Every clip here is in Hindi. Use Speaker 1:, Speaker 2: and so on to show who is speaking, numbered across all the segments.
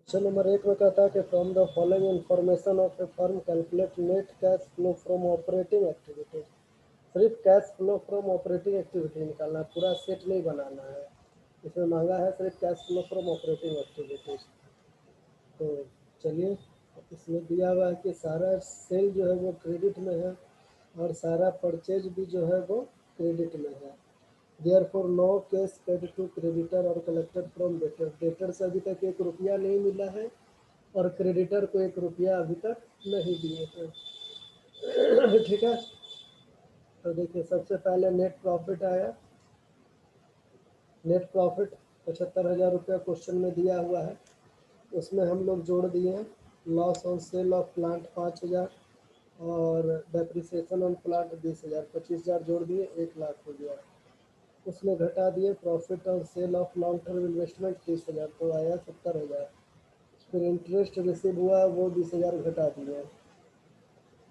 Speaker 1: क्वेश्चन नंबर 1 में कहता है कि from the following information of a firm calculate net cash flow from operating activities. सिर्फ cash flow from operating activity निकालना है, पूरा सेट नहीं बनाना है। इसमें मांगा है सिर्फ cash flow from operating activities. तो चलिए, इसमें दिया हुआ है कि सारा सेल जो है वो क्रेडिट में है और सारा परचेज भी जो है वो क्रेडिट में है। Therefore, no cash paid to creditor or collected from debtor। Debtor से अभी तक 1 रुपया नहीं मिला है और क्रेडिटर को 1 रुपया अभी तक नहीं दिए हैं। ठीक है, तो देखिए सबसे पहले नेट प्रॉफिट आया। नेट प्रॉफिट 75,000 रुपया क्वेश्चन में दिया हुआ है। उसमें हम लोग जोड़ दिए हैं loss on cell of plant 5,000 और डेप्रिसिएशन ऑन प्लांट 20,000, 25,000 जोड़ दिए, 1 लाख हो गया। उसमें घटा दिए profit on sale of long term investment 30,000, तो आया 70,000। फिर इंटरेस्ट रिसीव हुआ वो 20,000 घटा दिए,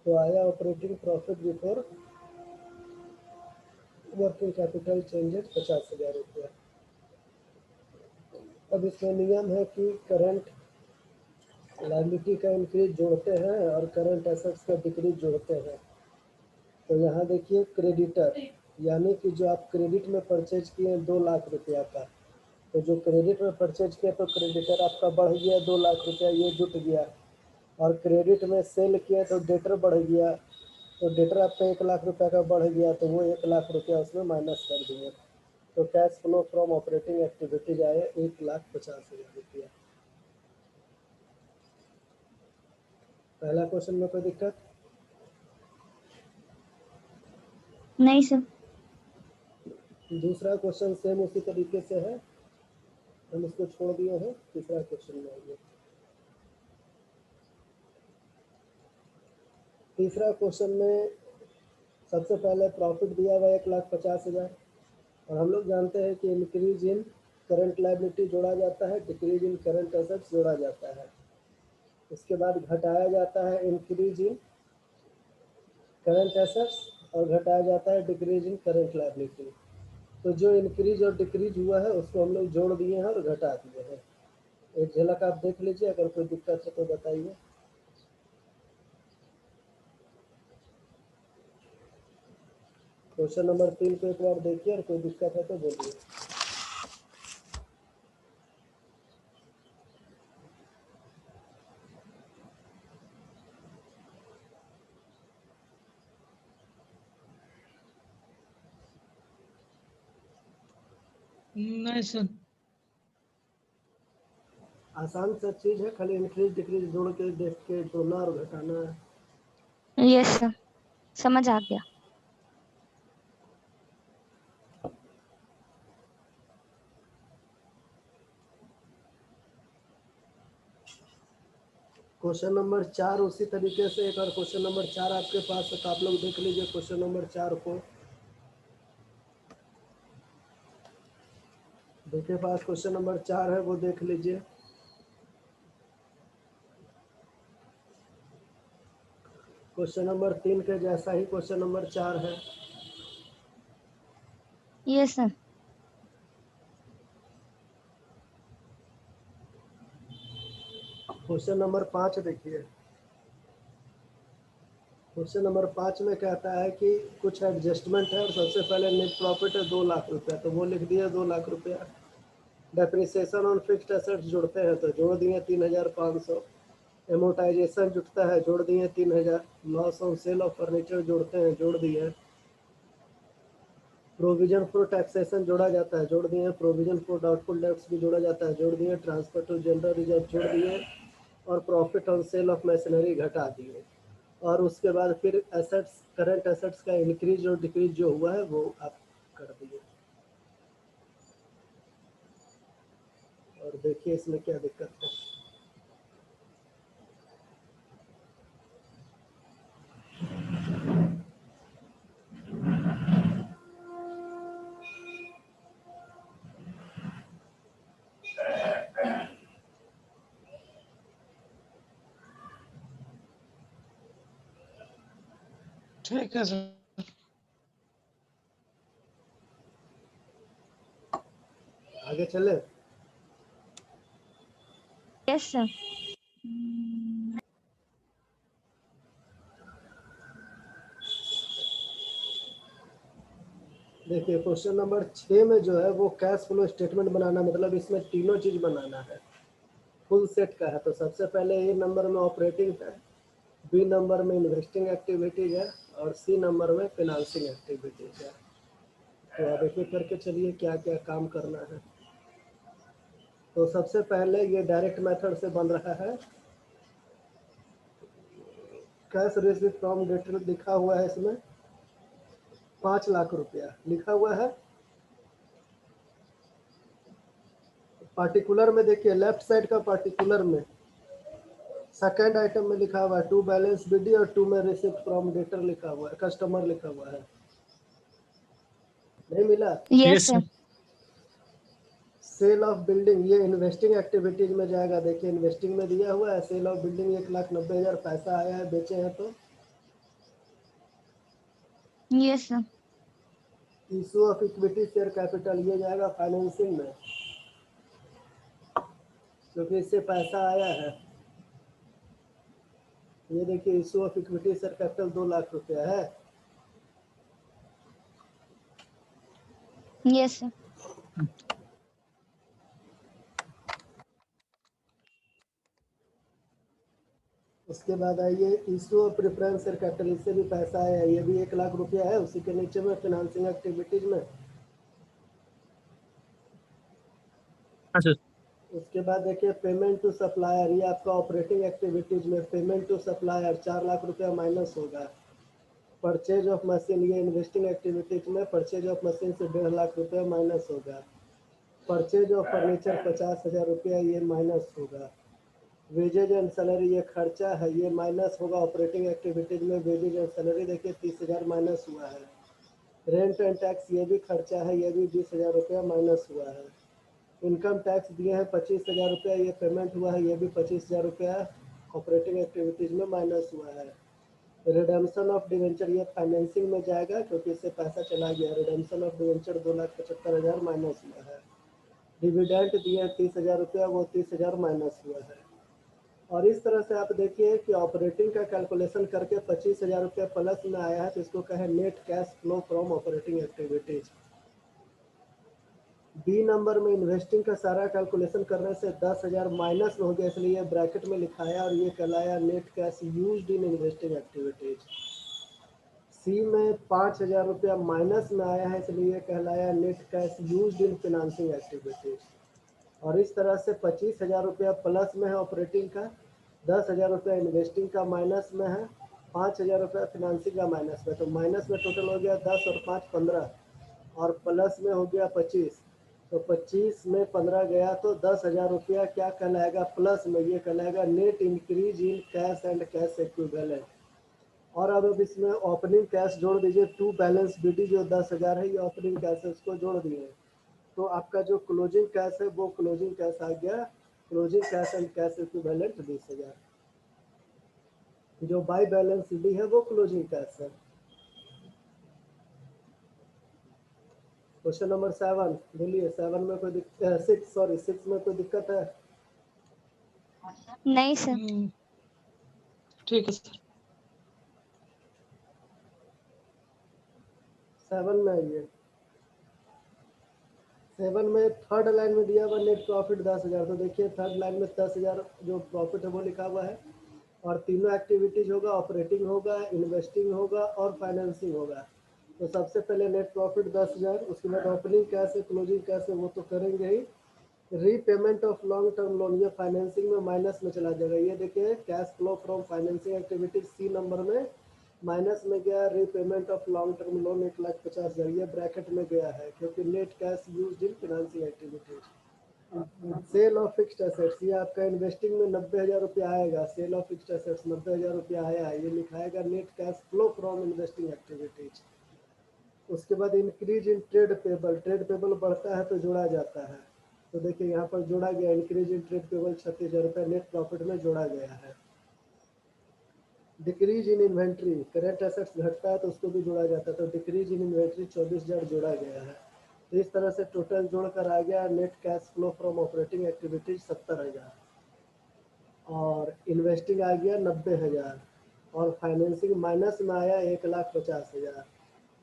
Speaker 1: तो आया operating profit before working capital changes 50,000 रुपया। अब इसमें नियम है कि करंट लायबिलिटी का इंक्रीज जोड़ते हैं और करंट एसेट्स का डिक्रीज जोड़ते हैं। तो यहाँ देखिए क्रेडिटर, यानी कि जो आप क्रेडिट में परचेज किए 2 लाख रुपया का, तो जो क्रेडिट में परचेज किया तो क्रेडिटर आपका बढ़ गया 2 लाख रुपया, ये जुट गया। और क्रेडिट में सेल किया तो डेटर बढ़ गया, तो डेटर आपका 1 लाख रुपया का बढ़ गया, तो वो 1 लाख रुपया उसमें माइनस कर दिए। तो cash flow from operating activities आए 1,50,000 रुपया। पहला क्वेश्चन में कोई दिक्कत
Speaker 2: नहीं सर।
Speaker 1: दूसरा क्वेश्चन सेम उसी तरीके से है, हम इसको छोड़ दिए हैं, तीसरा क्वेश्चन में आइए। तीसरा क्वेश्चन में सबसे पहले प्रॉफिट दिया हुआ 1,50,000 और हम लोग जानते हैं कि इंक्रीज इन करंट लायबिलिटी जोड़ा जाता है, डिक्रीज इन करंट एसेट्स जोड़ा जाता है। उसके बाद घटाया जाता है इंक्रीज इन करंट एसेट्स और घटाया जाता है डिक्रीज इन करंट लायबिलिटी। तो जो इंक्रीज और डिक्रीज हुआ है उसको हम लोग जोड़ दिए हैं और घटा दिए हैं। एक झलक आप देख लीजिए, अगर कोई दिक्कत है तो बताइए। क्वेश्चन नंबर 3 को एक बार देखिए और कोई दिक्कत है तो बोलिए।
Speaker 3: नहीं सर।
Speaker 1: आसान सा चीज है, खाली इंक्रीज डिक्रीज जोड़ के देख के जोड़ना और घटाना है।
Speaker 2: यस सर, समझ आ गया।
Speaker 1: क्वेश्चन नंबर 4 उसी तरीके से, एक और क्वेश्चन नंबर 4 आपके पास है तो आप लोग देख लीजिए क्वेश्चन नंबर 4 को। जिनके पास क्वेश्चन नंबर 4 है वो देख लीजिए। क्वेश्चन नंबर 3 के जैसा ही क्वेश्चन नंबर 4 है।
Speaker 2: Yes sir.
Speaker 1: क्वेश्चन नंबर 5 देखिए। क्वेश्चन नंबर 5 में कहता है कि कुछ एडजस्टमेंट है और सबसे पहले नेट प्रॉफिट है 2 लाख रुपया, तो वो लिख दिया 2 लाख रुपया। डेप्रिसिएशन ऑन फिक्स्ड एसेट्स जुड़ते हैं तो जोड़ दिए 3,500। एमोटाइजेशन जुटता है जोड़ दिए 3,000। Loss on cell of furniture जोड़ते हैं जोड़ दिए। प्रोविजन फॉर टैक्सेशन जोड़ा जाता है जोड़ दिए। प्रोविजन फॉर डाउटफुल डेब्ट्स भी जोड़ा जाता है जोड़ दिए। ट्रांसफर टू जनरल रिजर्व जोड़ दिए और profit on sale of machinery घटा दिए। और उसके बाद फिर एसेट्स, करंट एसेट्स का इंक्रीज और डिक्रीज जो हुआ है वो आप कर दिए। और देखिए इसमें क्या दिक्कत है।
Speaker 3: ठीक है सर।
Speaker 1: आगे चले।
Speaker 2: Yes sir.
Speaker 1: देखिए क्वेश्चन नंबर 6 में जो है वो कैश फ्लो स्टेटमेंट बनाना, मतलब इसमें तीनों चीज बनाना है, फुल सेट का है। तो सबसे पहले ए नंबर में ऑपरेटिंग है, बी नंबर में इन्वेस्टिंग एक्टिविटीज है और सी नंबर में फिनांसिंग एक्टिविटीज है। तो अब एक एक करके चलिए क्या क्या काम करना है। तो सबसे पहले ये डायरेक्ट मेथड से बन रहा है। कैश रिसीव फ्रॉम डेटर लिखा हुआ है, इसमें 5 लाख रुपया लिखा हुआ है। पार्टिकुलर में देखिए लेफ्ट साइड का पार्टिकुलर में सेकंड आइटम में लिखा हुआ है टू बैलेंस बीडी और टू में रिसिप्ट फ्रॉम डेटर लिखा हुआ है, कस्टमर लिखा हुआ है। नहीं मिला?
Speaker 2: Yes sir.
Speaker 1: Sale of building ये इन्वेस्टिंग एक्टिविटीज में जाएगा। देखिए इन्वेस्टिंग में दिया हुआ है सेल ऑफ बिल्डिंग 1,90,000 पैसा आया है, बेचे हैं। तो
Speaker 2: yes sir.
Speaker 1: Issue of equity share capital ये जाएगा फाइनेंसिंग में, क्योंकि इससे पैसा आया है। ये देखिए issue of equity share capital 2 lakh रुपया है।
Speaker 2: Yes sir.
Speaker 1: उसके बाद आइए issue of preference share capital, इससे भी पैसा आया है, ये भी 1 लाख रुपया है। उसी के नीचे में फिनांसिंग एक्टिविटीज में। उसके बाद देखिए पेमेंट टू सप्लायर, ये आपका ऑपरेटिंग एक्टिविटीज में पेमेंट टू सप्लायर 4 लाख रुपया माइनस होगा। परचेज ऑफ मशीन ये इन्वेस्टिंग एक्टिविटीज में परचेज ऑफ मशीन से 1.5 लाख रुपया माइनस होगा। परचेज ऑफ फर्नीचर 50,000 रुपया ये माइनस होगा। वेजेज एंड सैलरी ये खर्चा है, ये माइनस होगा ऑपरेटिंग एक्टिविटीज में। वेजेज एंड सैलरी देखिए 30,000 माइनस हुआ है। रेंट एंड टैक्स ये भी खर्चा है, ये भी 20,000 रुपया माइनस हुआ है। इनकम टैक्स दिए हैं 25,000 रुपया, ये पेमेंट हुआ है, ये भी 25,000 रुपया ऑपरेटिंग एक्टिविटीज में माइनस हुआ है। रिडेम्पशन ऑफ डिवेंचर ये फाइनेंसिंग में जाएगा, क्योंकि इससे पैसा चला गया। रिडेम्पशन ऑफ डिवेंचर 2,75,000 माइनस हुआ है। डिविडेंट दिए 30,000 रुपया, वो 30,000 माइनस हुआ है। और इस तरह से आप देखिए कि ऑपरेटिंग का कैलकुलेशन करके 25,000 रुपया प्लस में आया है, तो इसको कहे net cash flow from operating activities. B number में इन्वेस्टिंग का सारा कैलकुलेशन करने से 10,000 माइनस हो गया, इसलिए ब्रैकेट में लिखाया और ये कहलाया net cash used in investing activities. C में 5,000 रुपया माइनस में आया है, इसलिए कहलाया net cash used in financing activities. और इस तरह से 25,000 रुपया प्लस में है ऑपरेटिंग का, 10,000 रुपया इन्वेस्टिंग का माइनस में है, 5,000 रुपया फिनांसिंग का माइनस में। तो माइनस में टोटल हो गया 10 और 5 15 और प्लस में हो गया 25। तो 25 में 15 गया तो 10,000 रुपया क्या कहलाएगा प्लस में, ये कहलाएगा net increase in cash and cash equivalent. और अब इसमें ओपनिंग कैश जोड़ दीजिए, टू बैलेंस बीडी जो 10,000 है ये ओपनिंग कैश है, इसको जोड़ दिए। तो आपका जो क्लोजिंग कैश है वो क्लोजिंग कैश आ गया, closing cash and cash equivalent 20,000। जो बाय बैलेंस डी है वो क्लोजिंग कैश है। क्वेश्चन नंबर 7 बोलिए। 7 में कोई दिक्कत, 6 में कोई दिक्कत है?
Speaker 2: नहीं सर।
Speaker 3: ठीक है सर।
Speaker 1: 7 में आइए। 7 में थर्ड लाइन में दिया हुआ नेट प्रॉफिट 10,000। तो देखिए थर्ड लाइन में 10,000 जो प्रॉफिट है वो लिखा हुआ है, और तीनों एक्टिविटीज होगा, ऑपरेटिंग होगा, इन्वेस्टिंग होगा और फाइनेंसिंग होगा। तो सबसे पहले नेट प्रॉफिट 10,000, उसके बाद ओपनिंग कैश है, क्लोजिंग कैश है, वो तो करेंगे ही। Repayment of long term loan ये फाइनेंसिंग में माइनस में चला जाएगा। ये देखिए cash flow from financing activities C number में माइनस में गया। Repayment of long term loan 1,50,000 ये ब्रैकेट में गया है, क्योंकि net cash used in financing activities. Sale of fixed assets ये आपका इन्वेस्टिंग में 90,000 रुपया आएगा। सेल ऑफ फिक्स्ड एसेट्स 90,000 रुपया आया है, ये लिखाएगा net cash flow from investing activities. उसके बाद increase in trade payable, trade payable बढ़ता है तो जोड़ा जाता है। तो देखिए यहाँ पर जोड़ा गया इंक्रीज इन ट्रेड पेबल 36,000 रुपया नेट प्रॉफिट में जोड़ा गया है। Decrease in inventory, current assets घटता है तो उसको भी जोड़ा जाता है, तो डिक्रीज इन इन्वेंट्री 24,000 जोड़ा गया है। तो इस तरह से टोटल जोड़कर आ गया net cash flow from operating activities 70,000। और इन्वेस्टिंग आ गया 90,000 और फाइनेंसिंग माइनस में आया 1,50,000।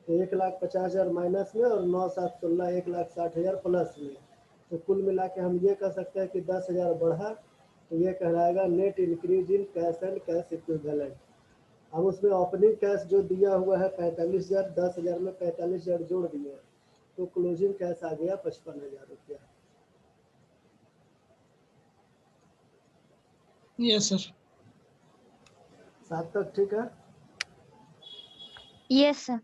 Speaker 1: तो 1,50,000 माइनस में और 9 7 16 1,60,000 प्लस में। तो कुल मिला के हम ये कह सकते हैं कि 10,000 बढ़ा, तो ये कहलाएगा net increase in cash and cash equivalent. अब उसमें ओपनिंग कैश जो दिया हुआ है 45,000, 10,000 में 45,000 जोड़ दिए, तो क्लोजिंग कैश आ गया 55,000 रुपया।
Speaker 3: Yes sir.
Speaker 1: 7 तक ठीक है।
Speaker 2: Yes sir.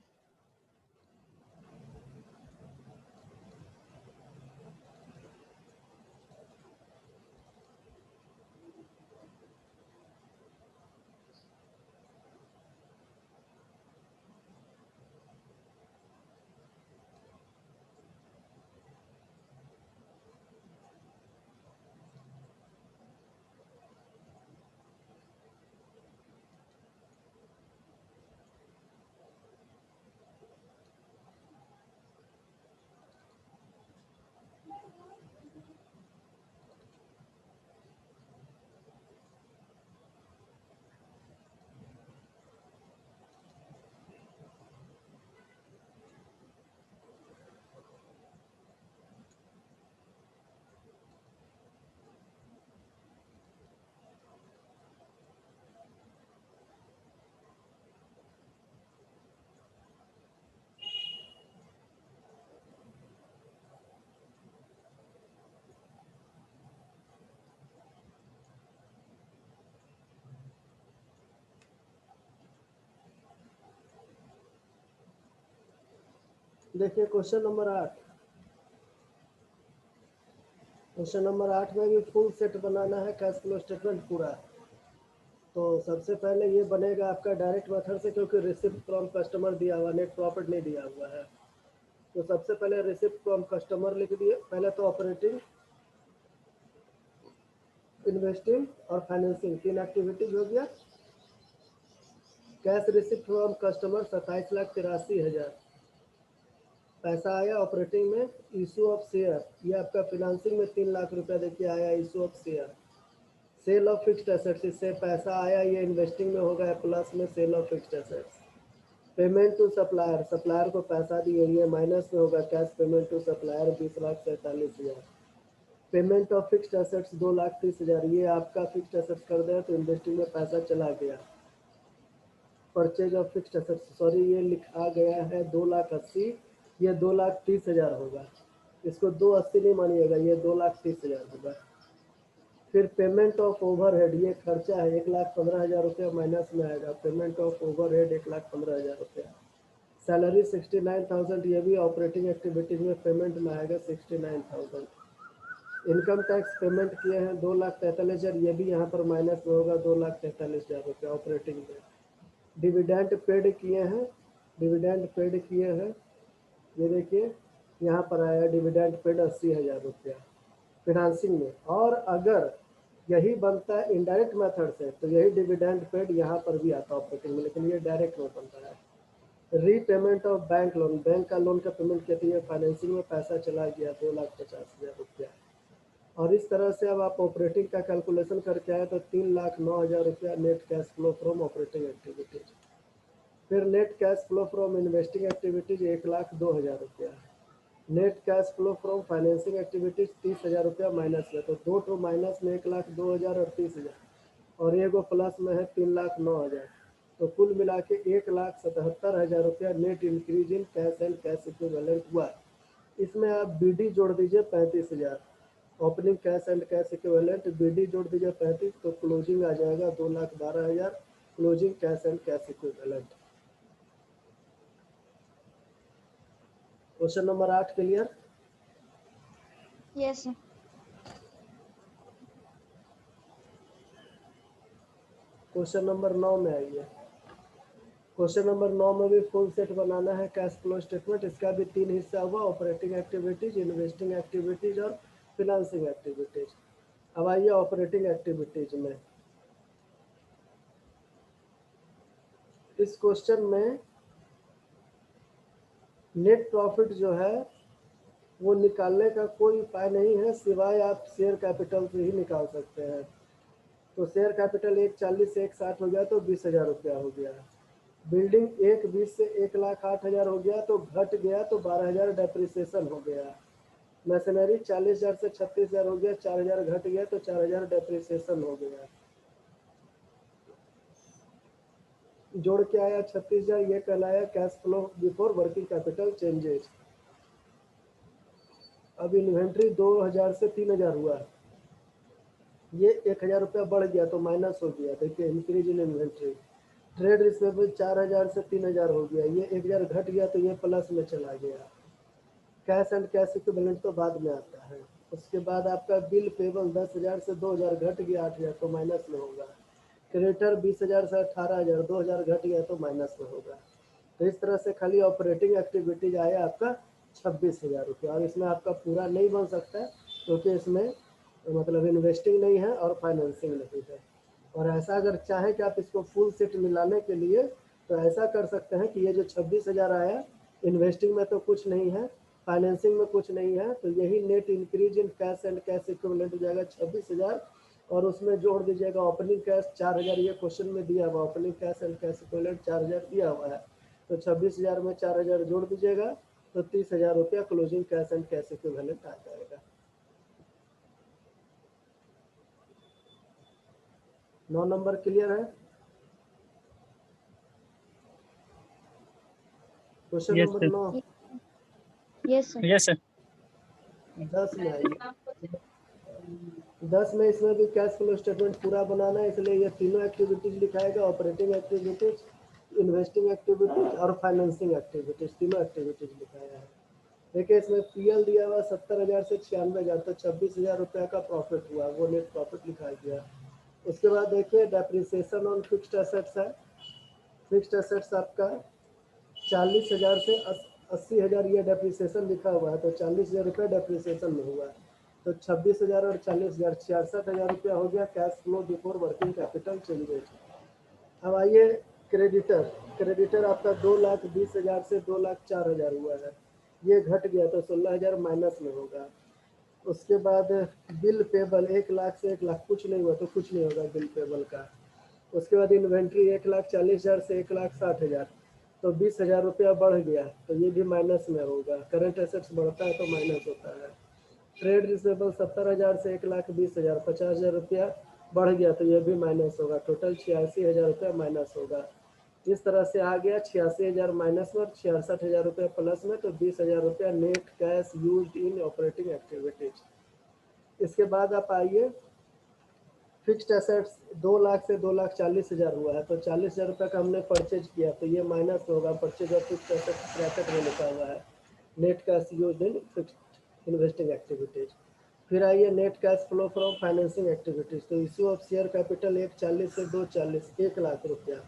Speaker 1: देखिए क्वेश्चन नंबर 8। क्वेश्चन नंबर 8 में भी फुल सेट बनाना है कैश फ्लो स्टेटमेंट पूरा। तो सबसे पहले ये बनेगा आपका डायरेक्ट मेथड से, क्योंकि रिसिप्ट फ्रॉम कस्टमर दिया हुआ, नेट प्रॉफिट नहीं दिया हुआ है। तो सबसे पहले रिसिप्ट फ्रॉम कस्टमर लिख दिए। पहले तो ऑपरेटिंग, इन्वेस्टिंग और फाइनेंसिंग 3 एक्टिविटीज हो गया। कैश रिसिप्ट फ्रॉम कस्टमर 27,83,000 पैसा आया ऑपरेटिंग में। इशू ऑफ शेयर, ये आपका फिनांसिंग में 3 लाख रुपया देखिए आया issue of share. Sale of fixed assets, इससे पैसा आया, ये इन्वेस्टिंग में होगा प्लस में sale of fixed assets. Payment to supplier, supplier को पैसा दिए, ये माइनस में होगा cash payment to supplier 20,47,000। Payment of fixed assets 2,30,000, ये आपका फिक्स्ड एसेट्स कर दें तो इन्वेस्टिंग में पैसा चला गया। Purchase of fixed assets, sorry ये लिखा गया है 2,80,000, ये 2,30,000 होगा। इसको 280 नहीं मानिएगा, ये 2,30,000 होगा। फिर पेमेंट ऑफ ओवरहेड, ये खर्चा है 1,15,000 रुपया माइनस में आएगा। पेमेंट ऑफ ओवरहेड 1,15,000 रुपया। सैलरी 69,000, ये भी ऑपरेटिंग एक्टिविटीज में पेमेंट में आएगा 69,000। इनकम टैक्स पेमेंट किए हैं 2,43,000, ये भी यहाँ पर माइनस में होगा 2,43,000 रुपया ऑपरेटिंग में। डिविडेंड पेड किए हैं, डिविडेंड पेड किए हैं, ये देखिए यहाँ पर आया डिविडेंड पेड 80,000 रुपया फिनांसिंग में। और अगर यही बनता है इनडायरेक्ट मेथड से तो यही डिविडेंड पेड यहाँ पर भी आता है ऑपरेटिंग में, लेकिन ये डायरेक्ट में बनता है। Repayment of bank loan, bank का लोन का पेमेंट कहते हैं, फाइनेंसिंग में पैसा चला गया 2,50,000 रुपया। और इस तरह से अब आप ऑपरेटिंग का कैलकुलेशन करके आए तो 3,09,000 रुपया net cash flow from operating activities. फिर net cash flow from investing activities 1,02,000 रुपया। Net cash flow from financing activities 30,000 रुपया माइनस में। तो दो तो माइनस में 1,02,000 और 30,000, और एगो प्लस में है 3,09,000। तो कुल मिला के 1,77,000 रुपया net increase in cash and cash equivalent हुआ। इसमें आप बीडी जोड़ दीजिए 35,000, opening cash and cash equivalent, BD जोड़ दीजिए 35, तो क्लोजिंग आ जाएगा 2,12,000 closing cash and cash equivalent. Question number 8 clear?
Speaker 2: Yes sir.
Speaker 1: Question number 9 में आइए। क्वेश्चन नंबर 9 में भी फुल सेट बनाना है कैश फ्लो स्टेटमेंट। इसका भी 3 हिस्सा हुआ, ऑपरेटिंग एक्टिविटीज, इन्वेस्टिंग एक्टिविटीज और फिनांसिंग एक्टिविटीज। अब आइए ऑपरेटिंग एक्टिविटीज में। इस क्वेश्चन में नेट प्रॉफिट जो है वो निकालने का कोई उपाय नहीं है, सिवाय आप शेयर कैपिटल से ही निकाल सकते हैं। तो शेयर कैपिटल 140 से 160 हो गया तो 20,000 रुपया हो गया। बिल्डिंग 120 से 1,08,000 हो गया तो घट गया तो 12,000 डेप्रिसिएशन हो गया। मशीनरी 40,000 से 36,000 हो गया, 4,000 घट गया तो 4,000 डेप्रिसिएशन हो गया। जोड़ के आया 36,000, ये कहलाया cash flow before working capital changes. अब इन्वेंट्री 2,000 से 3,000 हुआ, ये 1,000 रुपया बढ़ गया तो माइनस हो गया। देखिए increase in inventory. Trade receivable 4,000 से 3,000 हो गया, ये 1,000 घट गया तो ये प्लस में चला गया। कैश एंड कैश इक्विवेलेंट तो बाद में आता है। उसके बाद आपका बिल पेबल 10,000 से 2,000 घट गया, 8,000 तो माइनस में होगा। क्रेडिटर 20,000 से 18,000, 2,000 घट गया तो माइनस में होगा। तो इस तरह से खाली ऑपरेटिंग एक्टिविटीज आया आपका 26,000 रुपया। और इसमें आपका पूरा नहीं बन सकता है क्योंकि इसमें मतलब इन्वेस्टिंग नहीं है और फाइनेंसिंग नहीं है। और ऐसा अगर चाहें कि आप इसको फुल सेट मिलाने के लिए तो ऐसा कर सकते हैं कि ये जो 26,000 आया, इन्वेस्टिंग में तो कुछ नहीं है, फाइनेंसिंग में कुछ नहीं है, तो यही net increase in cash and cash equivalent हो जाएगा 26,000। और उसमें जोड़ दीजिएगा ओपनिंग कैश 4,000, ये क्वेश्चन में दिया हुआ opening cash and cash equivalent 4,000 दिया हुआ है। तो 26,000 में 4,000 जोड़ दीजिएगा तो 30,000 रुपया closing cash and cash equivalent आ जाएगा। 9 नंबर क्लियर है? Question
Speaker 4: Yes,
Speaker 1: number
Speaker 4: sir.
Speaker 1: 9।
Speaker 2: Yes sir.
Speaker 4: Yes, sir.
Speaker 1: 10 में आइए। 10 में इसमें भी कैश फ्लो स्टेटमेंट पूरा बनाना है, इसलिए ये तीनों एक्टिविटीज लिखाएगा, ऑपरेटिंग एक्टिविटीज, इन्वेस्टिंग एक्टिविटीज और फाइनेंसिंग एक्टिविटीज, तीनों एक्टिविटीज लिखाया है। देखिए इसमें पीएल दिया हुआ 70,000 से 96,000, तो 26,000 रुपया का प्रॉफिट हुआ, वो नेट प्रॉफिट लिखा गया। उसके बाद देखिए डेप्रिसिएशन ऑन फिक्स्ड एसेट्स है। फिक्स्ड एसेट्स आपका 40,000 से 80,000 ये डेप्रिसिएशन लिखा हुआ है, तो 40,000 रुपया डेप्रिसिएशन में हुआ। तो 26,000 और 40,000 66,000 रुपया हो गया cash flow before working capital changes. अब आइए क्रेडिटर। क्रेडिटर आपका 2,20,000 से 2,04,000 हुआ है, ये घट गया तो 16,000 माइनस में होगा। उसके बाद बिल पेबल 1,00,000 से 1,00,000 कुछ नहीं हुआ तो कुछ नहीं होगा बिल पेबल का। उसके बाद इन्वेंट्री 1,40,000 से 1,60,000, तो 20,000 रुपया बढ़ गया तो ये भी माइनस में होगा। करंट एसेट्स बढ़ता है तो माइनस होता है। ट्रेड रिसीवेबल 70,000 से 1,20,000, 50,000 रुपया बढ़ गया तो ये भी माइनस होगा। टोटल 86,000 रुपया माइनस होगा। इस तरह से आ गया 86,000 माइनस में और 66,000 रुपया प्लस में, तो 20,000 रुपया नेट कैश यूज्ड इन ऑपरेटिंग एक्टिविटीज। इसके बाद आप आइए फिक्स्ड एसेट्स 2,00,000 से 2,40,000 हुआ है, तो 40,000 रुपये का हमने परचेज किया तो ये माइनस होगा। Purchase of fixed assets bracket में लिखा हुआ है net cash used in fixed investing activities. फिर आइए net cash flow from financing activities. तो इशू ऑफ शेयर कैपिटल 140 से 240, 1,00,000 रुपया,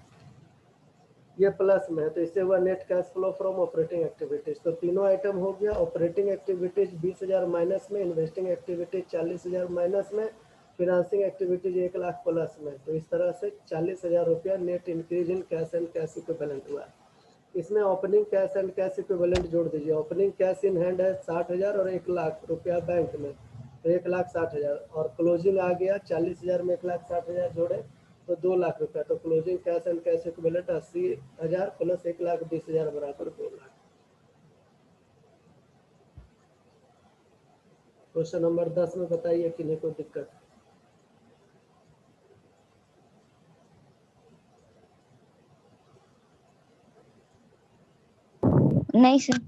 Speaker 1: ये प्लस में है, तो इससे हुआ net cash flow from operating activities. तो तीनों आइटम हो गया। ऑपरेटिंग एक्टिविटीज 20,000 माइनस में, इन्वेस्टिंग एक्टिविटीज 40,000 माइनस में, फिनेंसिंग एक्टिविटीज 1,00,000 प्लस में। तो इस तरह से 40,000 रुपया net increase in cash and cash equivalent हुआ। इसमें opening cash and cash equivalent जोड़ दीजिए। ओपनिंग कैश इन हैंड है 60,000 और 1,00,000 रुपया बैंक में, तो 1,60,000। और क्लोजिंग आ गया 40,000 में 1,60,000 जोड़े तो 2,00,000 रुपया। तो closing cash and cash equivalent 80,000 plus 1,20,000 बराबर 2,00,000। क्वेश्चन नंबर 10 में बताइए किन्हीं को दिक्कत?
Speaker 2: नहीं सर।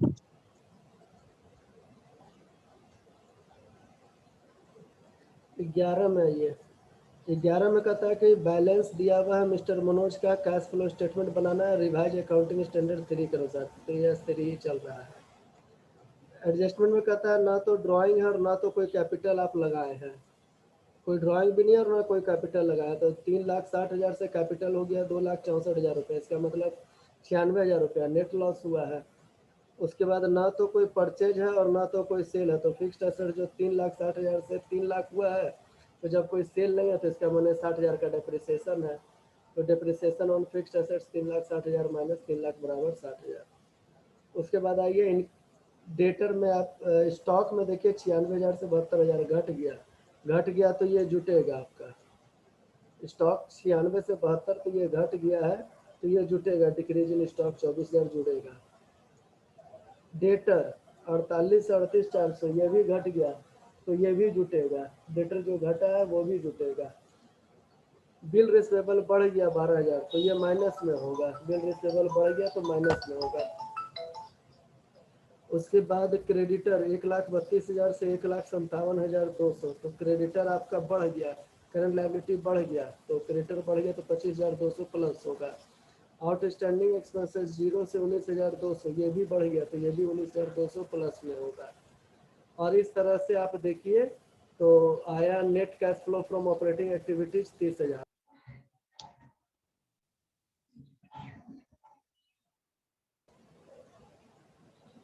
Speaker 1: 11 में आइए। 11 में कहता है कि बैलेंस दिया हुआ है मिस्टर मनोज का, कैश फ्लो स्टेटमेंट बनाना है रिवाइज अकाउंटिंग स्टैंडर्ड 3 के अनुसार। तो ये 3 ही चल रहा है। एडजस्टमेंट में कहता है ना तो ड्राइंग है और ना तो कोई कैपिटल आप लगाए हैं, कोई ड्राइंग भी नहीं है और ना कोई कैपिटल लगाया। तो 3,60,000 से कैपिटल हो गया 2,64,000 रुपये, इसका मतलब 96,000 रुपया नेट लॉस हुआ है। उसके बाद ना तो कोई परचेज है और ना तो कोई सेल है, तो फिक्स्ड एसेट जो 3,60,000 से 3,00,000 हुआ है, तो जब कोई सेल नहीं है तो इसका मैंने 60,000 का डेप्रिसिएशन है। तो depreciation on fixed assets 3,60,000 minus 3,00,000 बराबर 60,000। उसके बाद आइए इन डेटर में आप स्टॉक में देखिए 96,000 से 72,000 घट गया तो ये जुटेगा आपका। स्टॉक 96 से 72, तो ये घट गया है, तो ये जुटेगा, डिक्रीज इन स्टॉक 24,000 जुड़ेगा। डेटर 48 से 38,400, ये भी घट गया, तो ये भी जुटेगा, डेटर जो घटा है वो भी जुटेगा। बिल रिसीवेबल बढ़ गया 12,000, तो ये माइनस में होगा, बिल रिसीवेबल बढ़ गया तो माइनस में होगा। उसके बाद क्रेडिटर 1,32,000 से 1,57,200, तो क्रेडिटर आपका बढ़ गया, करंट लायबिलिटी बढ़ गया, तो क्रेडिटर बढ़ गया तो 25,200 प्लस होगा। आउटस्टैंडिंग एक्सपेंसेस 0 से 19,200, ये भी बढ़ गया, तो ये भी 19,200 प्लस में होगा। और इस तरह से आप देखिए तो आया net cash flow from operating activities 30,000।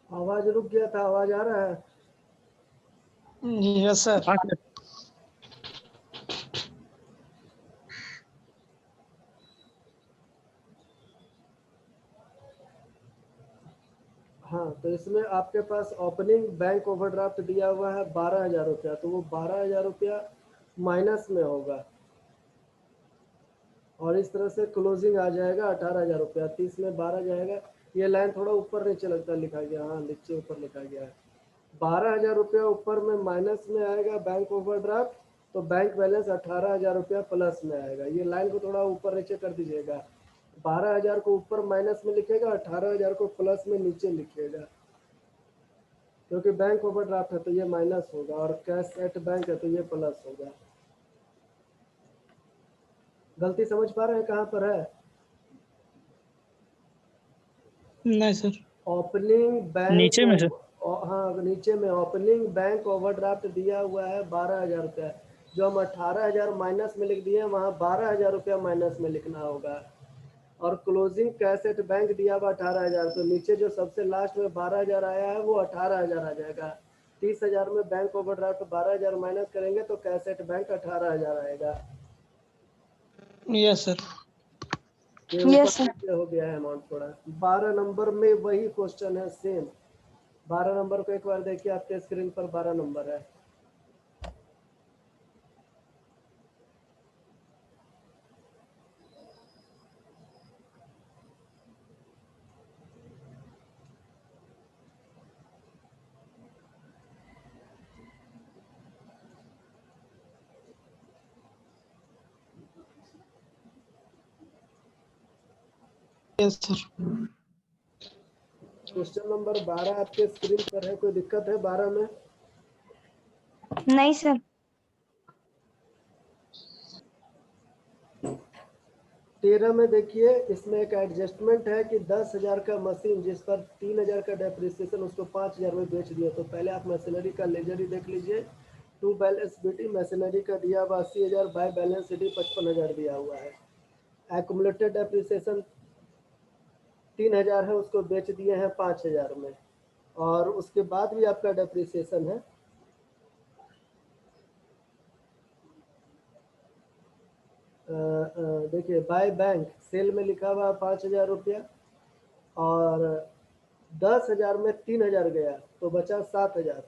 Speaker 1: आवाज रुक गया था, आवाज आ रहा है?
Speaker 3: Yes sir.
Speaker 1: हाँ, तो इसमें आपके पास ओपनिंग बैंक ओवरड्राफ्ट दिया हुआ है 12,000 रुपया, तो वो 12,000 रुपया माइनस में होगा। और इस तरह से क्लोजिंग आ जाएगा 18,000 रुपया, 30 में 12 जाएगा। ये लाइन थोड़ा ऊपर नीचे लगता लिखा गया, हाँ नीचे ऊपर लिखा गया है। 12,000 रुपया ऊपर में माइनस में आएगा बैंक ओवरड्राफ्ट, तो बैंक बैलेंस 18,000 रुपया प्लस में आएगा। ये लाइन को थोड़ा ऊपर नीचे कर दीजिएगा, 12,000 को ऊपर माइनस में लिखेगा, 18,000 को प्लस में नीचे लिखिएगा, क्योंकि बैंक ओवरड्राफ्ट है तो ये माइनस होगा, और कैश एट बैंक है तो ये प्लस होगा। गलती समझ पा रहे हैं कहाँ पर है?
Speaker 3: नहीं सर।
Speaker 1: ओपनिंग बैंक
Speaker 3: नीचे में सर।
Speaker 1: हाँ नीचे में ओपनिंग बैंक ओवरड्राफ्ट दिया हुआ है 12,000 रुपया, जो हम 18,000 माइनस में लिख दिए, वहाँ 12,000 रुपया माइनस में लिखना होगा। और क्लोजिंग कैश एट बैंक दिया हुआ 18,000, तो नीचे जो सबसे लास्ट में 12,000 आया है वो 18,000 आ जाएगा। 30,000 में बैंक ओवरड्राफ्ट 12,000 माइनस करेंगे तो कैश एट बैंक 18,000 आएगा।
Speaker 3: Yes sir.
Speaker 1: ये ऊपर
Speaker 2: यस सर।
Speaker 1: नीचे हो गया है अमाउंट थोड़ा। 12 नंबर में वही क्वेश्चन है सेम। 12 नंबर को एक बार देखिए, आपके स्क्रीन पर 12 नंबर है।
Speaker 3: Yes sir.
Speaker 1: क्वेश्चन नंबर 12 आपके स्क्रीन पर है, कोई दिक्कत है 12 में?
Speaker 2: नहीं सर।
Speaker 1: 13 में देखिए, इसमें एक एडजस्टमेंट है कि 10,000 का मशीन जिस पर 3,000 का डेप्रिसिएशन, उसको 5,000 में बेच दिया। तो पहले आप मशीनरी का लेजर ही देख लीजिए। टू बैलेंस बीटी मशीनरी का दिया हुआ 80,000, बाय बैलेंस सिटी 55,000 दिया हुआ है। एक्यूमुलेटेड डेप्रिसिएशन 3,000 है, उसको बेच दिए हैं 5,000 में। और उसके बाद भी आपका डेप्रिसिएशन है, देखिए बाय बैंक सेल में लिखा हुआ 5,000 रुपया, और 10,000 में 3,000 गया तो बचा 7,000।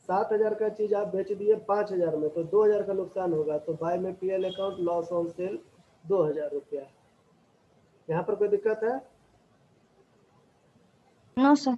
Speaker 1: 7,000 का चीज़ आप बेच दिए 5,000 में, तो 2,000 का नुकसान होगा। तो बाय में PL account loss on sale 2,000 रुपया। यहाँ पर कोई दिक्कत है?
Speaker 2: No sir.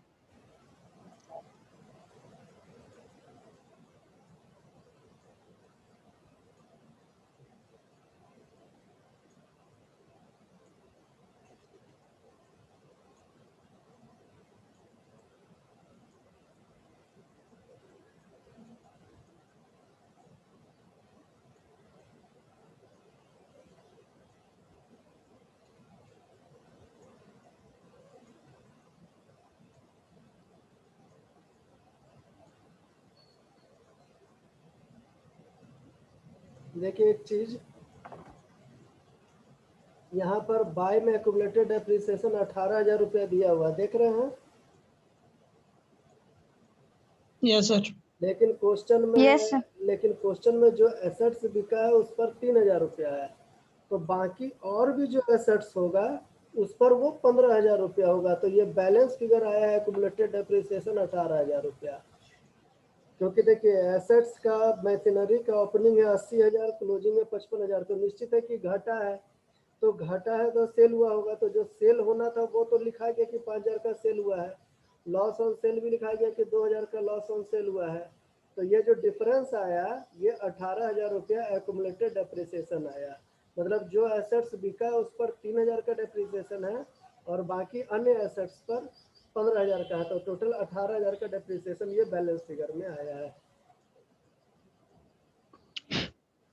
Speaker 1: देखिए एक चीज़, यहाँ पर बाय में एक्यूमुलेटेड डेप्रिसिएशन 18,000 रुपया दिया हुआ, देख रहे हैं?
Speaker 3: Yes sir.
Speaker 1: लेकिन क्वेश्चन में
Speaker 2: यस सर।
Speaker 1: लेकिन क्वेश्चन में जो एसेट्स बिका है उस पर 3,000 रुपया है, तो बाकी और भी जो एसेट्स होगा उस पर वो 15,000 रुपया होगा। तो ये बैलेंस फिगर आया है एक्यूमुलेटेड डेप्रिसिएशन 18,000 रुपया। क्योंकि देखिए एसेट्स का मशीनरी का ओपनिंग है 80,000, क्लोजिंग है 55,000, तो निश्चित है कि घाटा है, तो घाटा है तो सेल हुआ होगा, तो जो सेल होना था वो तो लिखा गया कि 5,000 का सेल हुआ है, लॉस ऑन सेल भी लिखा गया कि 2,000 का लॉस ऑन सेल हुआ है, तो ये जो डिफरेंस आया ये 18,000 रुपया एक्यूमुलेटेड डेप्रिसिएशन आया। मतलब जो एसेट्स बिका है उस पर 3,000 का डेप्रिसिएशन है और बाकी अन्य एसेट्स पर 15,000 का है, तो टोटल 18,000 का डेप्रिसिएशन ये बैलेंस फिगर में आया है।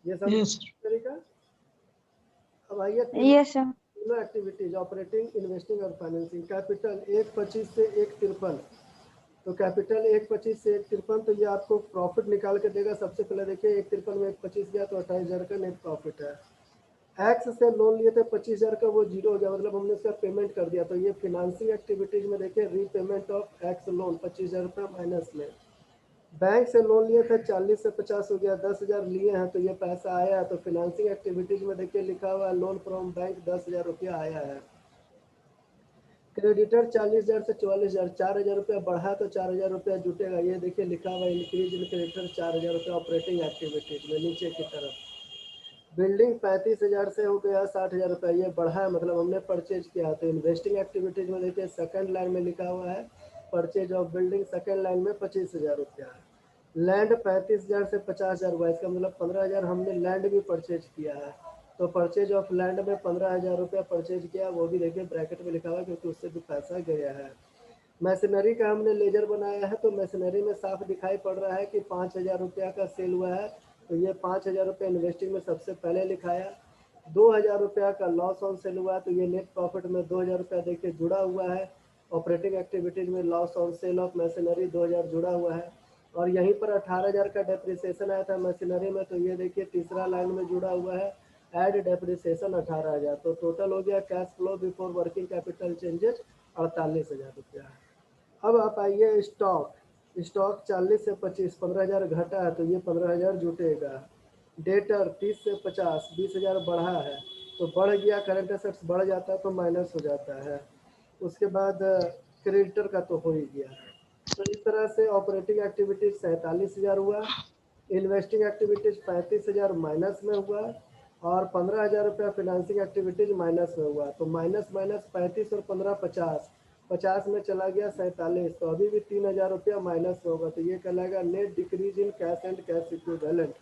Speaker 1: ये सब
Speaker 3: Yes, sir.
Speaker 1: तरीका। अब आइए
Speaker 2: यस सर।
Speaker 1: तीनों एक्टिविटीज ऑपरेटिंग, इन्वेस्टिंग और फाइनेंसिंग। कैपिटल 125 से 153, तो कैपिटल 125 से 153, तो ये आपको प्रॉफिट निकाल के देगा। सबसे पहले देखिए 153 में 125 गया तो 28,000 का नेट प्रॉफिट है। एक्स से लोन लिए थे 25,000 का, वो जीरो हो गया, मतलब हमने उसका पेमेंट कर दिया, तो ये फिनेंसिंग एक्टिविटीज में देखिए रीपेमेंट ऑफ एक्स लोन 25,000 रुपये माइनस में। बैंक से लोन लिए थे 40 से 50 हो गया, 10,000 लिए हैं तो ये पैसा आया, तो फिनेंसिंग एक्टिविटीज में देखिए लिखा हुआ है लोन फ्रॉम बैंक 10,000 रुपया आया है। क्रेडिटर 40,000 से 44,000, 4,000 रुपया बढ़ा तो 4,000 रुपया जुटेगा, ये देखिए लिखा हुआ है इंक्रीज इन क्रेडिटर 4,000 रुपया ऑपरेटिंग एक्टिविटीज में नीचे की तरफ। बिल्डिंग 35,000 से हो गया 60,000 रुपया, ये बढ़ा है, मतलब हमने परचेज किया। तो इन्वेस्टिंग एक्टिविटीज में देखिए सेकंड लाइन में लिखा हुआ है purchase of building, second line में 25,000 रुपया है। लैंड 35,000 से 50,000 हुआ, इसका मतलब 15,000 हमने लैंड भी परचेज किया है, तो परचेज ऑफ लैंड में 15,000 रुपया परचेज किया, वो भी देखिए ब्रैकेट में लिखा हुआ है क्योंकि उससे भी पैसा गया है। मशीनरी का हमने लेजर बनाया है, तो मशीनरी में साफ दिखाई पड़ रहा है कि 5,000 रुपया का सेल हुआ है, तो ये 5,000 रुपया इन्वेस्टिंग में सबसे पहले लिखाया। 2,000 रुपया का लॉस ऑन सेल हुआ है, तो ये नेट प्रॉफिट में 2,000 रुपया देखिए जुड़ा हुआ है। ऑपरेटिंग एक्टिविटीज में loss on cell of machinery 2,000 जुड़ा हुआ है, और यहीं पर 18,000 का डेप्रिसिएशन आया था मशीनरी में, तो ये देखिए तीसरा लाइन में जुड़ा हुआ है एड डेप्रिसिएशन 18,000, तो टोटल हो गया cash flow before working capital changes 48,000 रुपया। अब आप आइए स्टॉक। स्टॉक 40 से 25, 15,000 घटा है तो ये 15,000 जुटेगा। डेटर 30 से 50, 20,000 बढ़ा है तो बढ़ गया, करंट एसेट्स बढ़ जाता है तो माइनस हो जाता है। उसके बाद क्रेडिटर का तो हो ही गया। तो इस तरह से ऑपरेटिंग एक्टिविटीज 47,000 हुआ, इन्वेस्टिंग एक्टिविटीज 35,000 माइनस में हुआ, और 15,000 रुपया फिनेंसिंग एक्टिविटीज माइनस में हुआ। तो माइनस माइनस 35 और 15 50, 50 में चला गया 47, तो अभी भी 3,000 रुपया माइनस में होगा, तो ये कहलाएगा net decrease in cash and cash equivalent.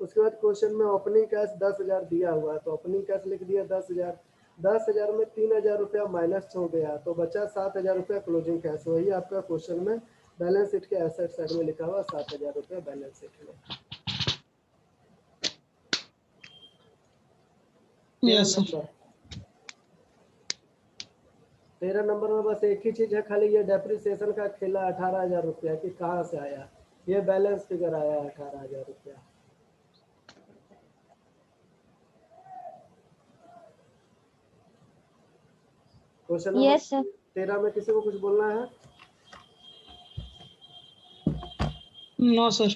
Speaker 1: उसके बाद क्वेश्चन में ओपनिंग कैश 10,000 दिया हुआ है, तो ओपनिंग कैश लिख दिया 10,000, 10,000 में 3,000 रुपया माइनस हो गया तो बचा 7,000 रुपया क्लोजिंग कैश। वही आपका क्वेश्चन में बैलेंस शीट के एसेट साइड में लिखा हुआ 7,000 रुपया बैलेंस शीट में।
Speaker 3: Yes, sir.
Speaker 1: 13 नंबर में बस एक ही चीज है, खाली ये डेप्रिसिएशन का खेला 18,000 रुपया कि कहाँ से आया, ये बैलेंस फिगर आया 18,000 रुपया। Question number
Speaker 2: yes sir.
Speaker 1: 13 में किसी को कुछ बोलना है?
Speaker 3: No, sir.